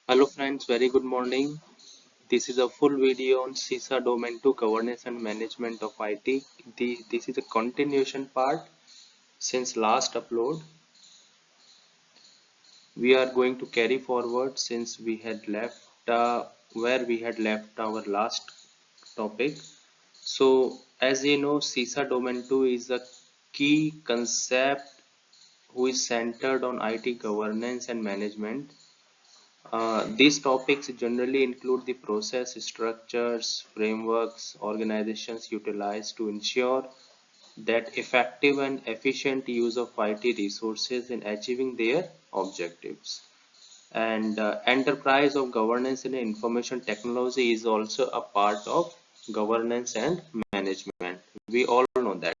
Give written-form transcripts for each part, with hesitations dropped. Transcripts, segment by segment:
Hello friends, very good morning. This is a full video on CISA Domain 2 Governance and Management of IT. This is a continuation part since last upload. We are going to carry forward since we had left where we had left our last topic. So as you know, CISA Domain 2 is a key concept who is centered on IT governance and management. These topics generally include the process, structures, frameworks, organizations utilize to ensure that effective and efficient use of IT resources in achieving their objectives. And enterprise of governance in information technology is also a part of governance and management. We all know that.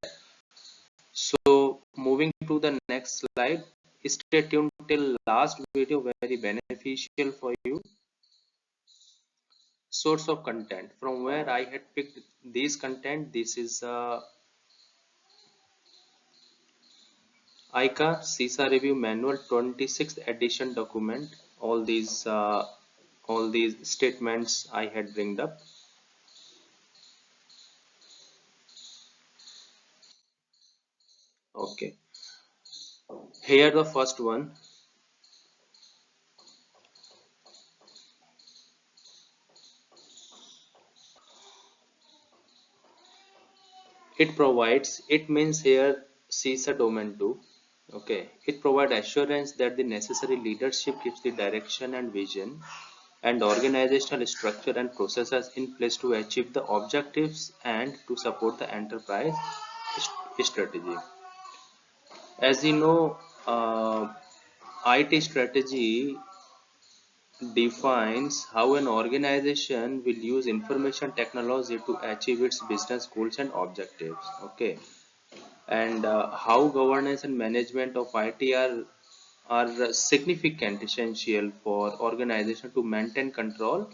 So moving to the next slide, stay tuned till last video, very beneficial for you. Source of content from where I had picked this content. This is ICA CISA Review Manual 26th edition document. All these statements I had bringed up. Okay, here the first one. It means here CISA domain 2. Okay, it provides assurance that the necessary leadership gives the direction and vision and organizational structure and processes in place to achieve the objectives and to support the enterprise strategy. As you know, IT strategy defines how an organization will use information technology to achieve its business goals and objectives. Okay, and how governance and management of IT are significant essential for organization to maintain control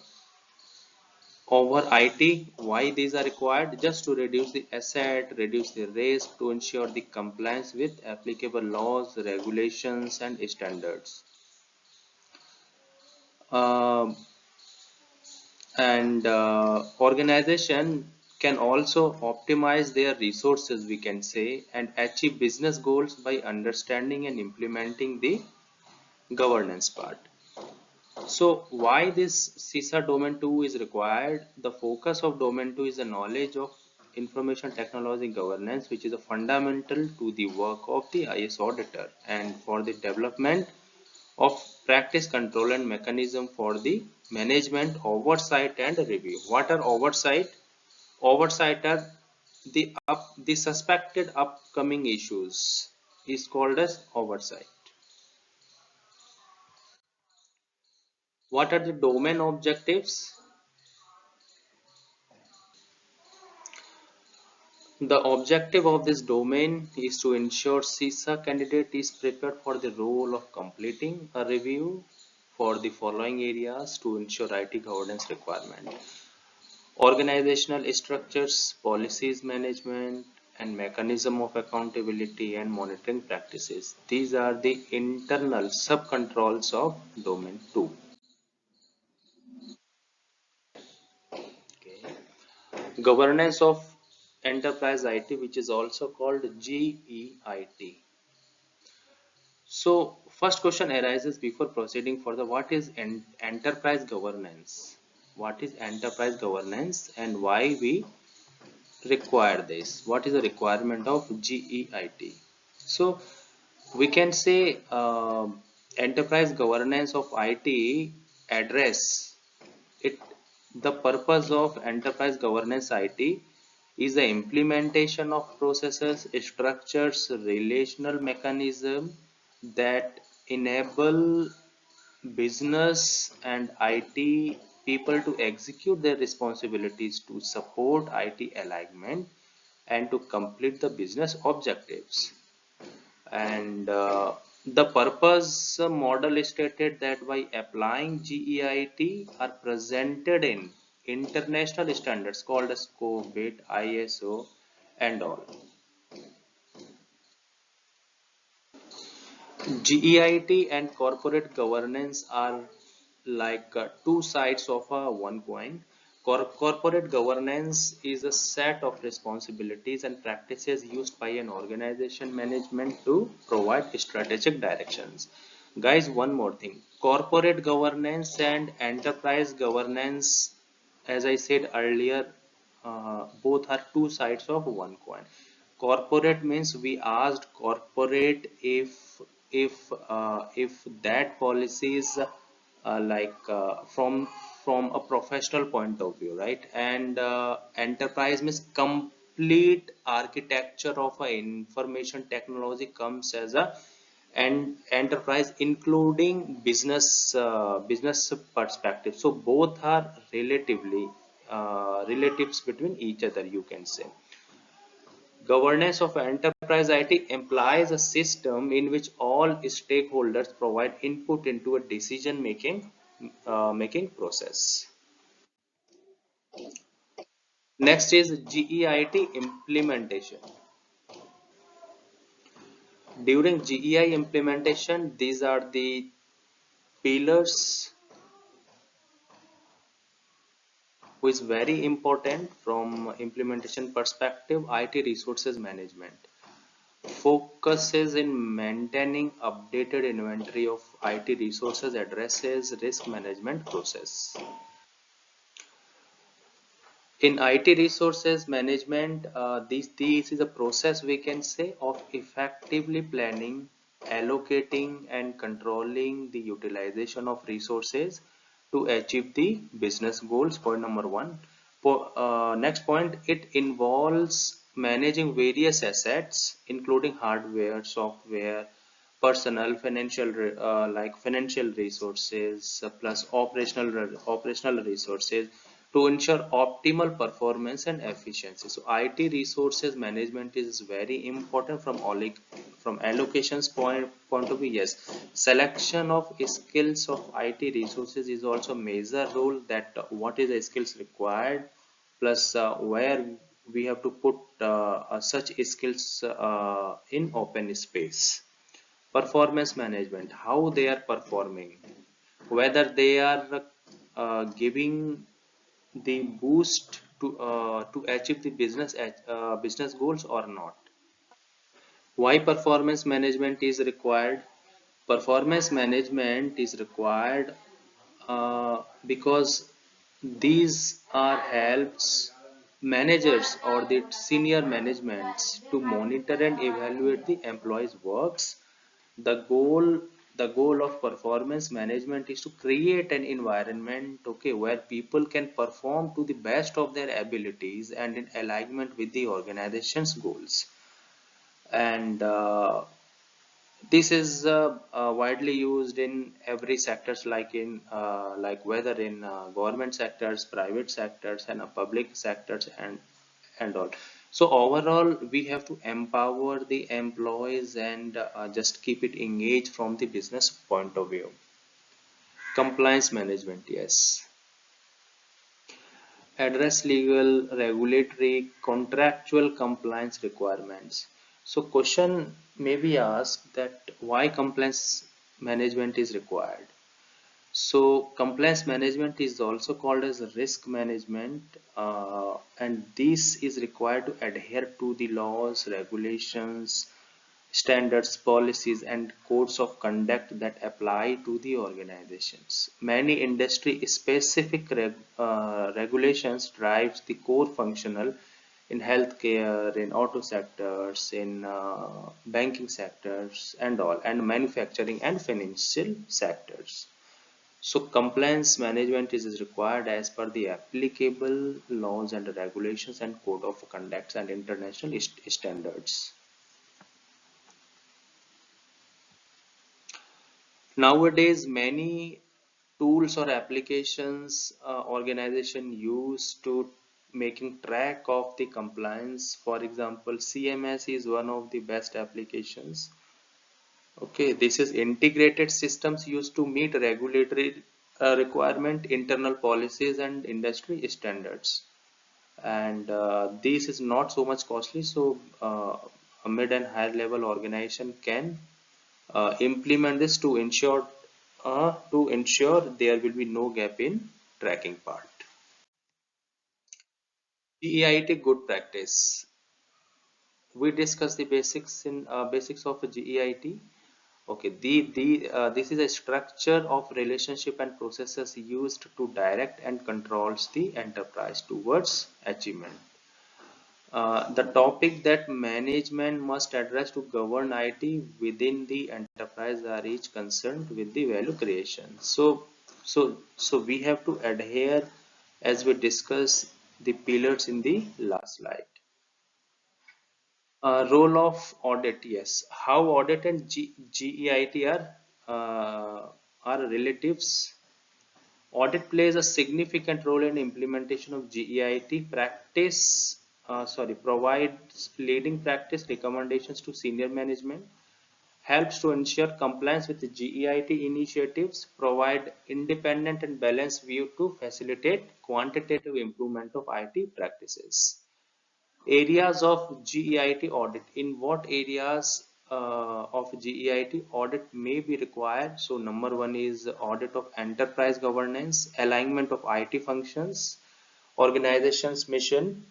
over IT. Why these are required? Just to reduce the asset, reduce the risk, to ensure the compliance with applicable laws, regulations, and standards. Um and organization can also optimize their resources, we can say, and achieve business goals by understanding and implementing the governance part. So why this CISA domain 2 is required? The focus of domain 2 is the knowledge of information technology governance, which is a fundamental to the work of the IS auditor, and for the development of practice control and mechanism for the management, oversight and review. What are oversight? Oversight are the suspected upcoming issues is called as oversight. What are the domain objectives? The objective of this domain is to ensure CISA candidate is prepared for the role of completing a review for the following areas to ensure IT governance requirement: organizational structures, policies management, and mechanism of accountability and monitoring practices. These are the internal sub-controls of domain 2. Okay. Governance of enterprise IT, which is also called GEIT. So first question arises before proceeding further: what is enterprise governance? What is enterprise governance and why we require this? What is the requirement of GEIT? So we can say enterprise governance of IT address it. The purpose of enterprise governance IT is the implementation of processes, structures, relational mechanism that enable business and IT people to execute their responsibilities to support IT alignment and to complete the business objectives. And the purpose model stated that by applying GEIT are presented in international standards called as GEIT, ISO, and all. GEIT and corporate governance are like two sides of a one coin. Corporate governance is a set of responsibilities and practices used by an organization management to provide strategic directions. Guys, one more thing. Corporate governance and enterprise governance, as I said earlier, both are two sides of one coin. Corporate means we asked corporate if that policy is from a professional point of view, right? And enterprise means complete architecture of a information technology comes as a and enterprise including business perspective. So both are relatively relatives between each other, you can say. Governance of enterprise IT implies a system in which all stakeholders provide input into a decision making process. Next is GEIT implementation. During GEI implementation, these are the pillars which is very important from implementation perspective. IT resources management focuses in maintaining updated inventory of IT resources, addresses risk management process. In IT resources management, this is a process, we can say, of effectively planning, allocating and controlling the utilization of resources to achieve the business goals. Point number one. Next point, it involves managing various assets including hardware, software, personnel, financial resources, plus operational resources to ensure optimal performance and efficiency. So IT resources management is very important from allocations point of view. Yes, selection of skills of IT resources is also major role, that what is the skills required, plus where we have to put such skills in open space. Performance management, how they are performing, whether they are giving the boost to achieve the business goals or not. Why performance management is required? Performance management is required because these are helps managers or the senior managements to monitor and evaluate the employees works. The goal of performance management is to create an environment, okay, where people can perform to the best of their abilities and in alignment with the organization's goals. And this is widely used in every sectors, like in whether in government sectors, private sectors, and public sectors, and all. So overall, we have to empower the employees and just keep it engaged from the business point of view. Compliance management, yes. Address legal, regulatory, contractual compliance requirements. So question may be asked that why compliance management is required. So compliance management is also called as risk management, and this is required to adhere to the laws, regulations, standards, policies, and codes of conduct that apply to the organizations. Many industry-specific regulations drives the core functional in healthcare, in auto sectors, in banking sectors, and all, and manufacturing and financial sectors. So compliance management is required as per the applicable laws and regulations and code of conduct and international standards. Nowadays, many tools or applications organization use to making track of the compliance. For example, CMS is one of the best applications. Okay, this is integrated systems used to meet regulatory requirement, internal policies, and industry standards. And this is not so much costly, so a mid and higher level organization can implement this to ensure there will be no gap in tracking part. GEIT good practice. We discussed the basics of GEIT. Okay, this is a structure of relationship and processes used to direct and controls the enterprise towards achievement. The topic that management must address to govern IT within the enterprise are each concerned with the value creation. So we have to adhere as we discuss the pillars in the last slide. Role of audit, yes. How audit and GEIT are relatives. Audit plays a significant role in implementation of GEIT practice. Provides leading practice recommendations to senior management, helps to ensure compliance with the GEIT initiatives, provide independent and balanced view to facilitate quantitative improvement of IT practices. Areas of GEIT audit. In what areas of GEIT audit may be required? So number one is audit of enterprise governance, alignment of IT functions, organization's mission,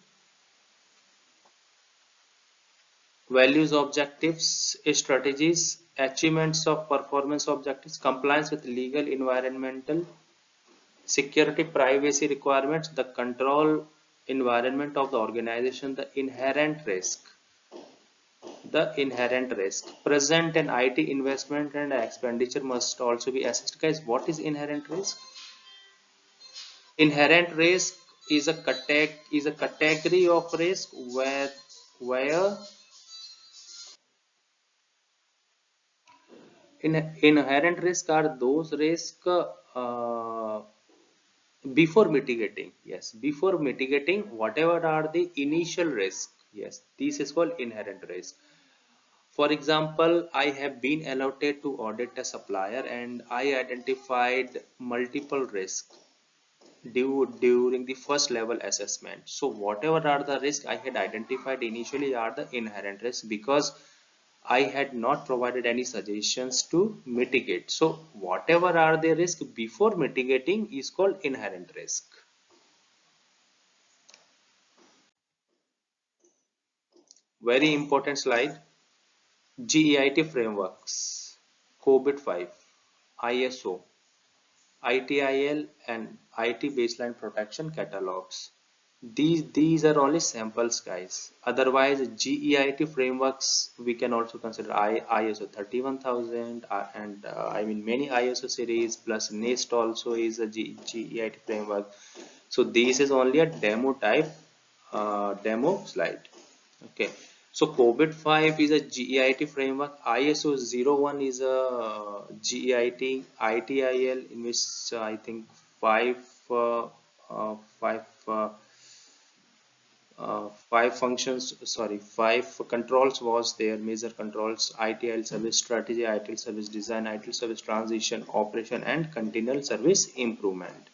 values, objectives, strategies, achievements of performance objectives, compliance with legal, environmental, security, privacy requirements, the control environment of the organization, the inherent risk present in IT investment and expenditure must also be assessed. Guys, what is inherent risk? Inherent risk is a category of risk where inherent risk are those risks before mitigating. Yes, before mitigating whatever are the initial risk. Yes, this is called inherent risk. For example, I have been allotted to audit a supplier and I identified multiple risks during the first level assessment. So whatever are the risks I had identified initially are the inherent risks because I had not provided any suggestions to mitigate. So whatever are the risks before mitigating is called inherent risk. Very important slide. GEIT frameworks, COVID-5, ISO, ITIL and IT baseline protection catalogs. These are only samples, guys. Otherwise, GEIT frameworks we can also consider ISO 31000 and I mean many ISO series plus NIST also is a GEIT framework. So this is only a demo slide. Okay. So COVID-5 is a GEIT framework. ISO 01 is a GEIT, ITIL in which I think five uh, five five controls was there, major controls: ITIL service strategy, ITIL service design, ITIL service transition, operation and continual service improvement.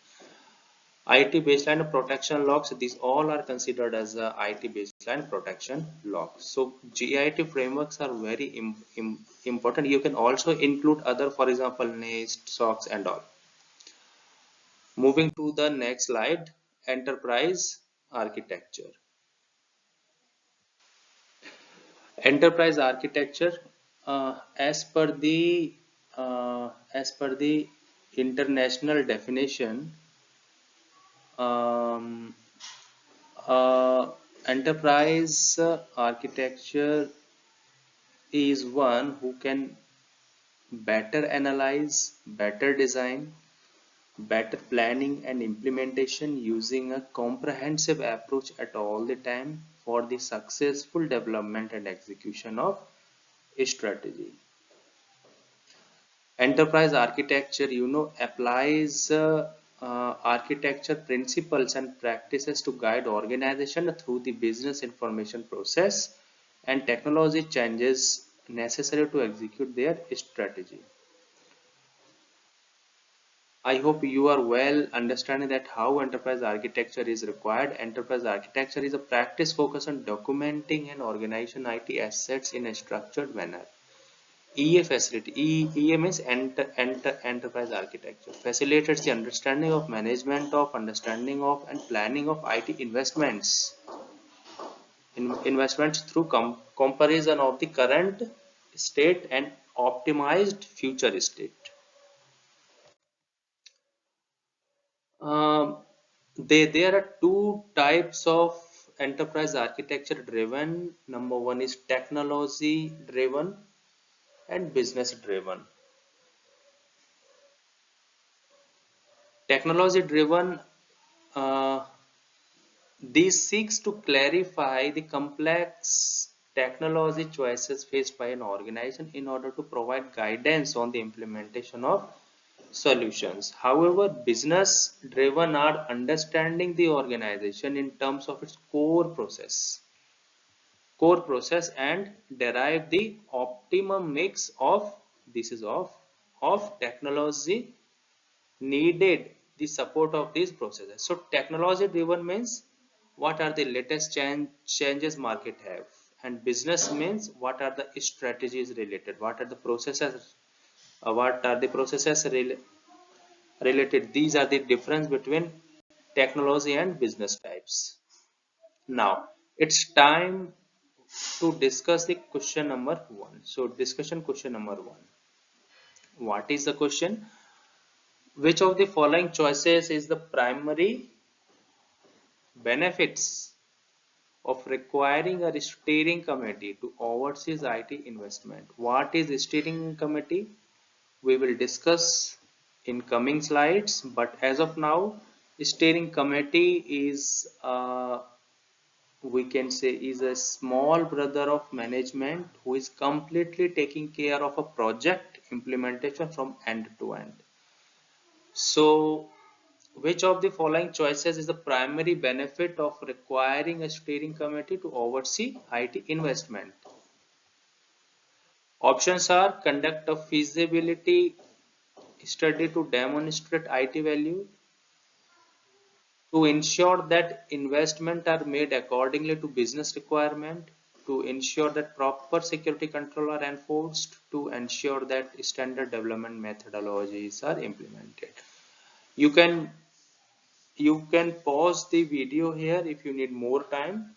IT baseline protection logs, these all are considered as IT baseline protection logs. So GIT frameworks are very important. You can also include other, for example, NIST, SOX and all. Moving to the next slide, enterprise architecture. Enterprise architecture, as per the international definition, um, enterprise architecture is one who can better analyze, better design, better planning and implementation using a comprehensive approach at all the time for the successful development and execution of a strategy. Enterprise architecture, applies architecture principles and practices to guide organization through the business information process and technology changes necessary to execute their strategy. I hope you are well understanding that how enterprise architecture is required. Enterprise architecture is a practice focused on documenting and organizing IT assets in a structured manner. EA means enterprise architecture. Facilitates the understanding of and planning of IT investments through comparison of the current state and optimized future state. Um, there are two types of enterprise architecture driven. Number one is technology driven and business driven. Technology driven, uh, this seeks to clarify the complex technology choices faced by an organization in order to provide guidance on the implementation of solutions. However, business driven are understanding the organization in terms of its core process and derive the optimum mix of this is of technology needed the support of these processes. So technology driven means what are the latest changes market have, and business means what are the strategies related, what are the processes related. These are the difference between technology and business types. Now it's time to discuss the question number 1. So discussion question number 1. What is the question? Which of the following choices is the primary benefits of requiring a steering committee to oversee IT investment? What is a steering committee? We will discuss in coming slides, but as of now, steering committee is we can say is a small brother of management who is completely taking care of a project implementation from end to end. So which of the following choices is the primary benefit of requiring a steering committee to oversee IT investment? Options are conduct a feasibility study to demonstrate IT value, to ensure that investment are made accordingly to business requirement, to ensure that proper security control are enforced, to ensure that standard development methodologies are implemented. You can pause the video here if you need more time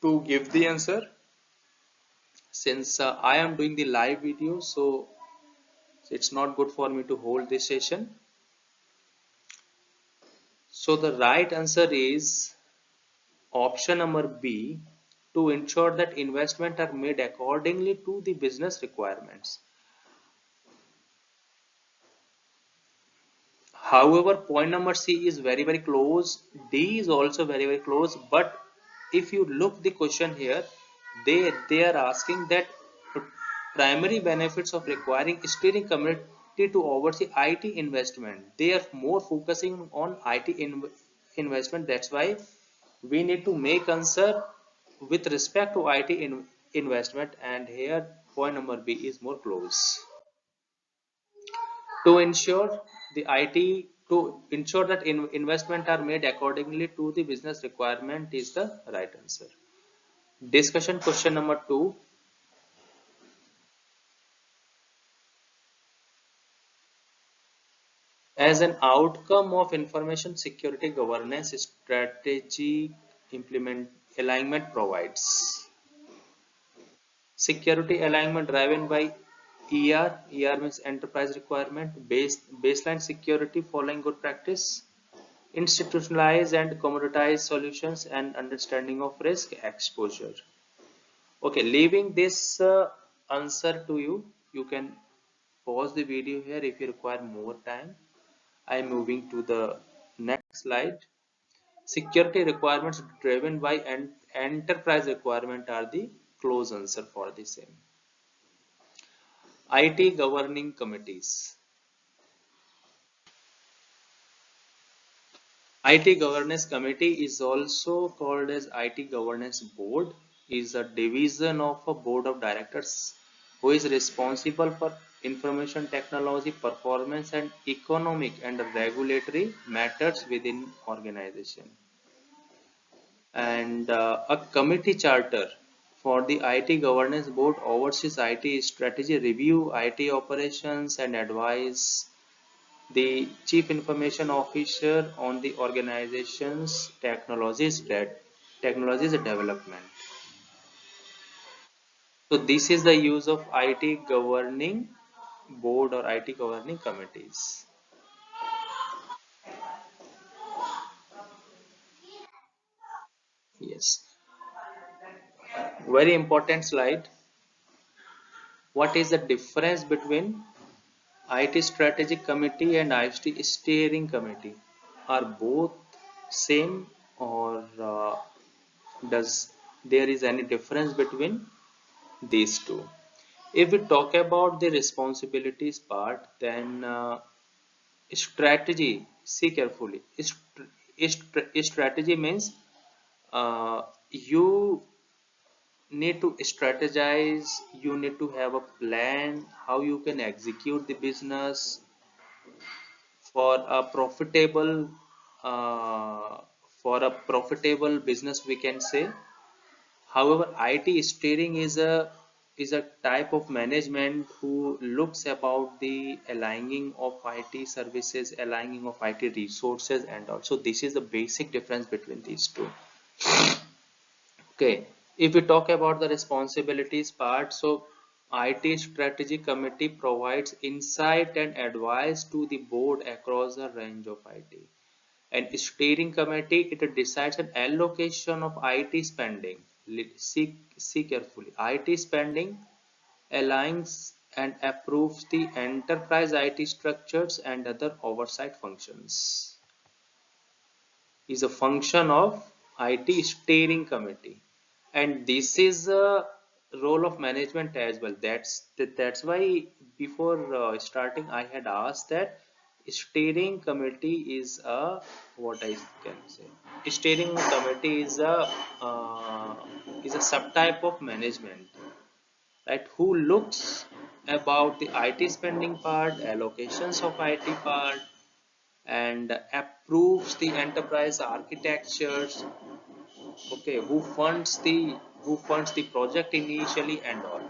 to give the answer. Since I am doing the live video, so it's not good for me to hold this session. So the right answer is option number B, to ensure that investment are made accordingly to the business requirements. However, point number C is very close. D is also very close. But if you look the question here, they are asking that primary benefits of requiring steering committee to oversee IT investment. They are more focusing on IT investment. That's why we need to make answer with respect to IT investment, and here point number B is more close. To ensure the IT to ensure that investment are made accordingly to the business requirement is the right answer. Discussion question number 2. As an outcome of information security governance strategy alignment provides security alignment driven by ER means enterprise requirement, baseline security following good practice, institutionalized and commoditized solutions, and understanding of risk exposure. Okay, leaving this answer to you, you can pause the video here if you require more time. I am moving to the next slide. Security requirements driven by enterprise requirement are the close answer for the same. IT governing committees. IT Governance Committee is also called as IT Governance Board, is a division of a board of directors who is responsible for information technology performance and economic and regulatory matters within organization. And a committee charter For the IT governance board oversees IT strategy review, IT operations and advise the chief information officer on the organization's technologies development. So this is the use of IT governing board or IT governing committees. Yes, very important slide. What is the difference between IT strategic committee and IT steering committee? Are both same, or does there is any difference between these two? If we talk about the responsibilities part, then strategy, see carefully. Strategy means you need to strategize, you need to have a plan how you can execute the business for a profitable uh, business, we can say. However, IT steering is a type of management who looks about the aligning of IT services, aligning of IT resources, and also this is the basic difference between these two. Okay, if we talk about the responsibilities part, so IT strategy committee provides insight and advice to the board across a range of IT. And steering committee, it decides an allocation of IT spending. See carefully. IT spending aligns and approves the enterprise IT structures and other oversight functions. Is a function of IT steering committee, and this is a role of management as well. That's why before starting I had asked that steering committee is a, what I can say, steering committee uh, is a subtype of management, right, who looks about the IT spending part, allocations of IT part, and approves the enterprise architectures. Okay, who funds the project initially and all.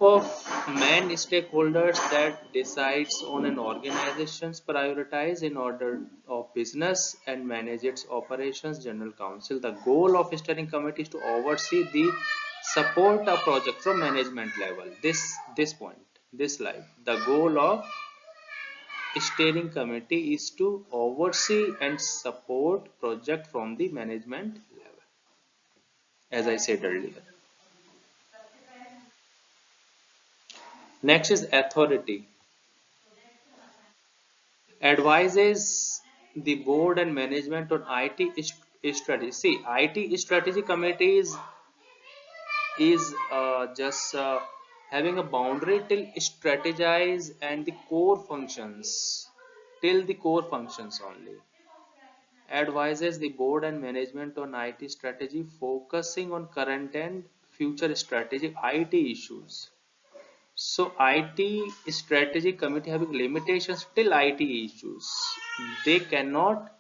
Of main stakeholders that decides on an organization's prioritize in order of business and manage its operations. General counsel, the goal of steering committee is to oversee the support a project from management level. This point, this slide, the goal of steering committee is to oversee and support project from the management level, as I said earlier. Next is authority. Advises the board and management on IT strategy. See, IT strategy committee is just having a boundary till strategize and the core functions, till the core functions only. Advises the board and management on IT strategy, focusing on current and future strategic IT issues. So IT strategy committee having limitations till IT issues. They cannot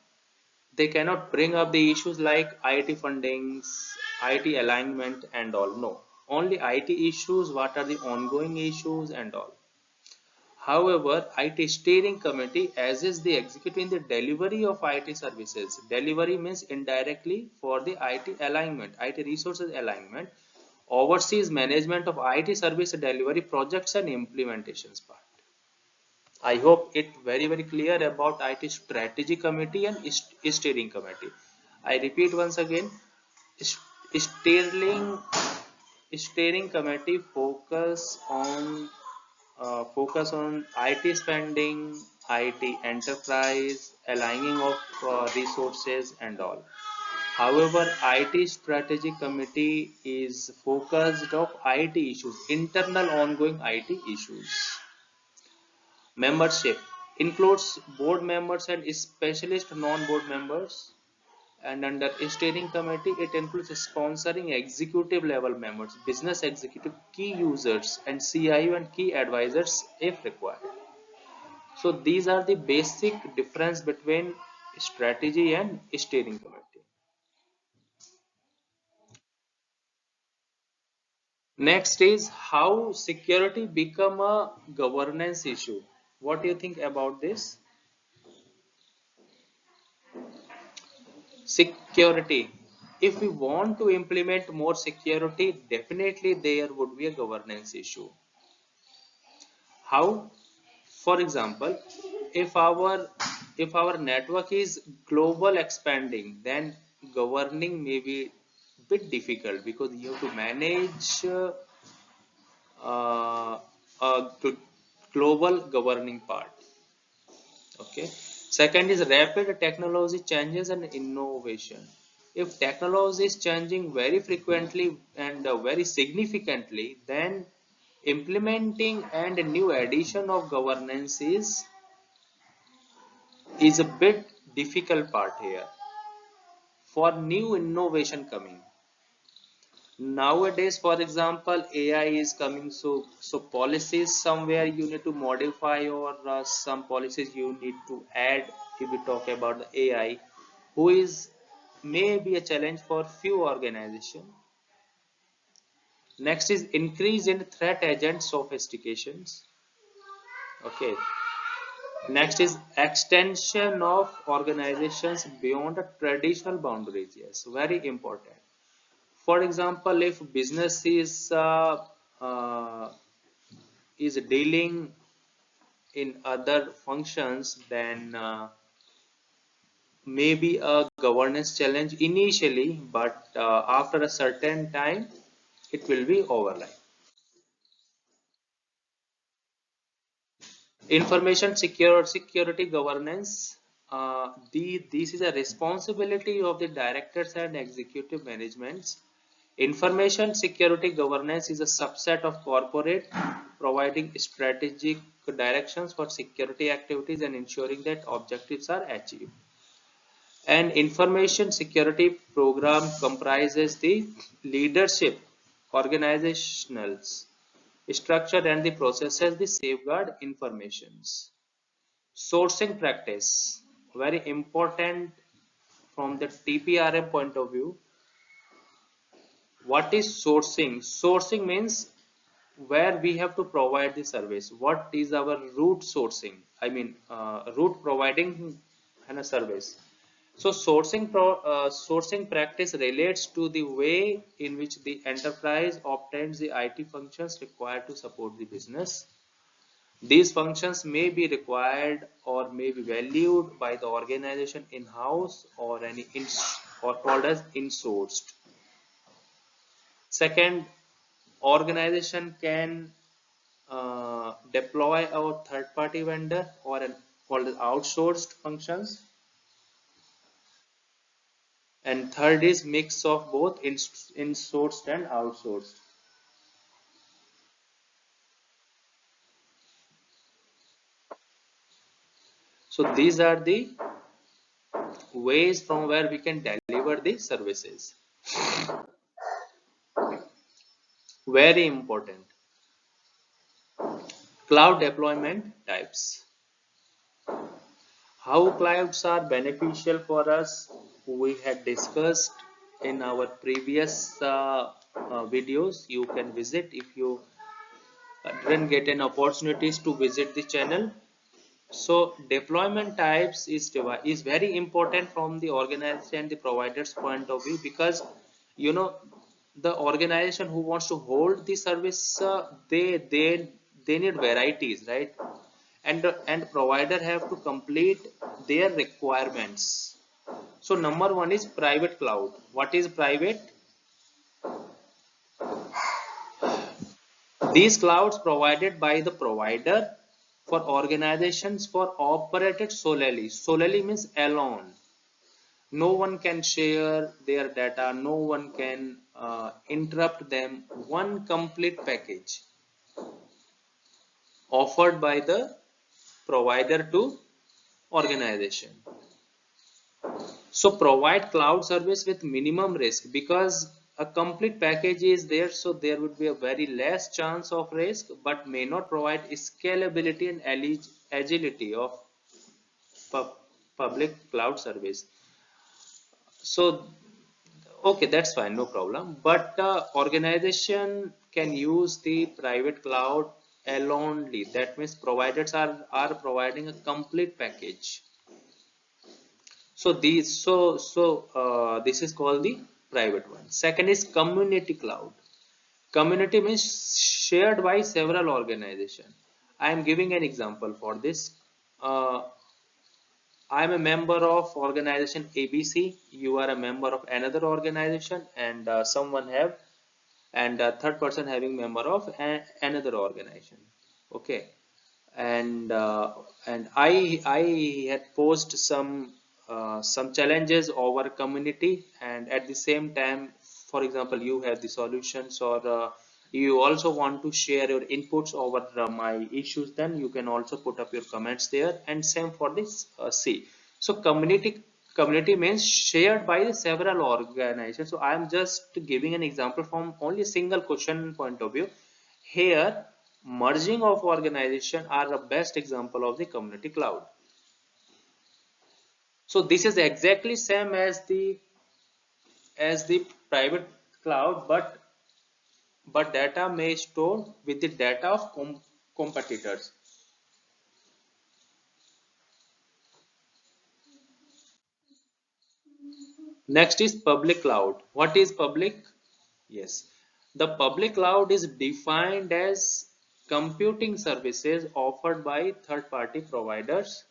they cannot bring up the issues like IT fundings, IT alignment and all. No. Only IT issues, what are the ongoing issues and all. However, IT steering committee as is the executive in the delivery of IT services. Delivery means indirectly for the IT alignment, IT resources alignment, oversees management of IT service delivery projects and implementations part. I hope it very clear about IT strategy committee and steering committee. I repeat once again, steering steering committee focus on IT spending, IT enterprise, aligning of resources and all. However, IT strategy committee is focused of IT issues, internal ongoing IT issues. Membership includes board members and specialist non-board members. And under steering committee, it includes sponsoring executive level members, business executive, key users, and CIO and key advisors if required. So these are the basic difference between strategy and steering committee. Next is how security become a governance issue. What do you think about this? Security. If we want to implement more security, definitely there would be a governance issue. How? For example, if our network is global expanding, then governing may be bit difficult because you have to manage a global governing part. Okay. Second is rapid technology changes and innovation. If technology is changing very frequently and very significantly, then implementing and a new addition of governance is a bit difficult part here for new innovation coming. Nowadays, for example, AI is coming, so policies somewhere you need to modify, or some policies you need to add. If we talk about the AI, who is may be a challenge for few organizations. Next is increase in threat agent sophistications. Okay. Next is extension of organizations beyond the traditional boundaries. Yes, very important. For example, if business uh, is dealing in other functions, then maybe a governance challenge initially, but after a certain time, it will be overlap. Information security governance. This is a responsibility of the directors and executive managements. Information security governance is a subset of corporate providing strategic directions for security activities and ensuring that objectives are achieved. An information security program comprises the leadership, organizational structure and the processes the safeguard informations. Sourcing practice, very important from the TPRM point of view. What is sourcing? Sourcing means where we have to provide the service. What is our route sourcing? I mean, route providing and a service. So sourcing practice relates to the way in which the enterprise obtains the IT functions required to support the business. These functions may be required or may be valued by the organization in-house or or called as insourced. Second, organization can deploy our third-party vendor or called as outsourced functions. And third is mix of both insourced and outsourced. So these are the ways from where we can deliver the services. Very important. Cloud deployment types. How clouds are beneficial for us, we had discussed in our previous videos. You can visit if you didn't get an opportunities to visit the channel. So deployment types is very important from the organization and the provider's point of view, because you know the organization who wants to hold the service, they need varieties, right? And provider have to complete their requirements. So number one is private cloud. What is private? These clouds provided by the provider for organizations for operated solely. Solely means alone. No one can share their data. No one can interrupt them. One complete package offered by the provider to organization. So provide cloud service with minimum risk, because a complete package is there, so there would be a very less chance of risk, but may not provide scalability and agility of public cloud service. So okay, that's fine, no problem. But organization can use the private cloud alonely. That means providers are providing a complete package. So this is called the private one. Second is community cloud. Community means shared by several organizations. I am giving an example for this. Uh, I am a member of organization ABC. You are a member of another organization, and someone have and third person having member of another organization. Okay, and I had posed some challenges over community, and at the same time, for example, you have the solutions, or you also want to share your inputs over my issues, then you can also put up your comments there, and same for this C. So community means shared by several organizations. So I am just giving an example from only a single question point of view. Here merging of organization are the best example of the community cloud. So this is exactly same as the private cloud, but data may stored with the data of competitors. Next is public cloud. What is public? Yes, the public cloud is defined as computing services offered by third party providers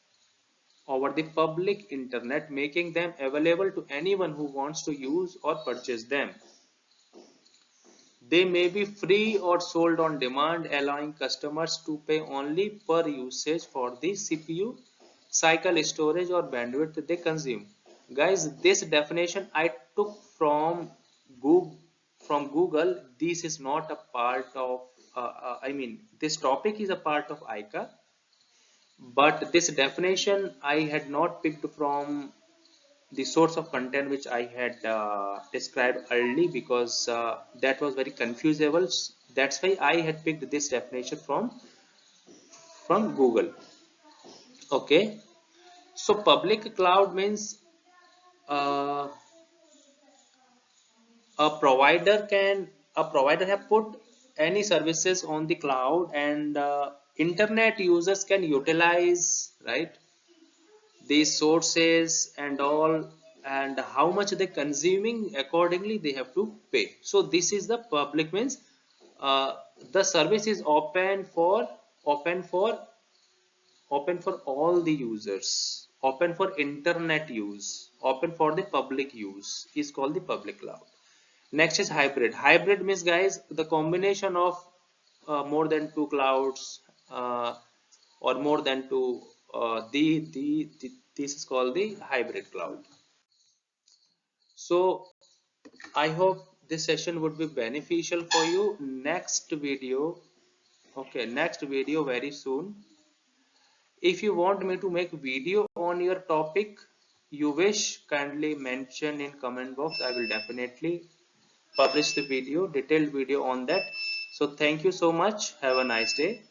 over the public internet, making them available to anyone who wants to use or purchase them. They may be free or sold on demand, allowing customers to pay only per usage for the CPU, cycle, storage, or bandwidth they consume. Guys, this definition I took Google. From Google. This is not a part of. I mean, this topic is a part of ICA, but this definition I had not picked from the source of content which I had described early, because that was very confusable. That's why I had picked this definition from Google. Okay, so public cloud means uh, a provider have put any services on the cloud, and internet users can utilize, right, these sources and all, and how much they consuming, accordingly they have to pay. So this is the public means uh, the service is open for open for all the users, open for internet use, open for the public use, is called the public cloud. Next is hybrid. Hybrid means, guys, the combination of more than two clouds, or more than two. This is called the hybrid cloud. So I hope this session would be beneficial for you. Next video, okay, next video very soon. If you want me to make video on your topic you wish, kindly mention in comment box. I will definitely publish the video, detailed video on that. So thank you so much. Have a nice day.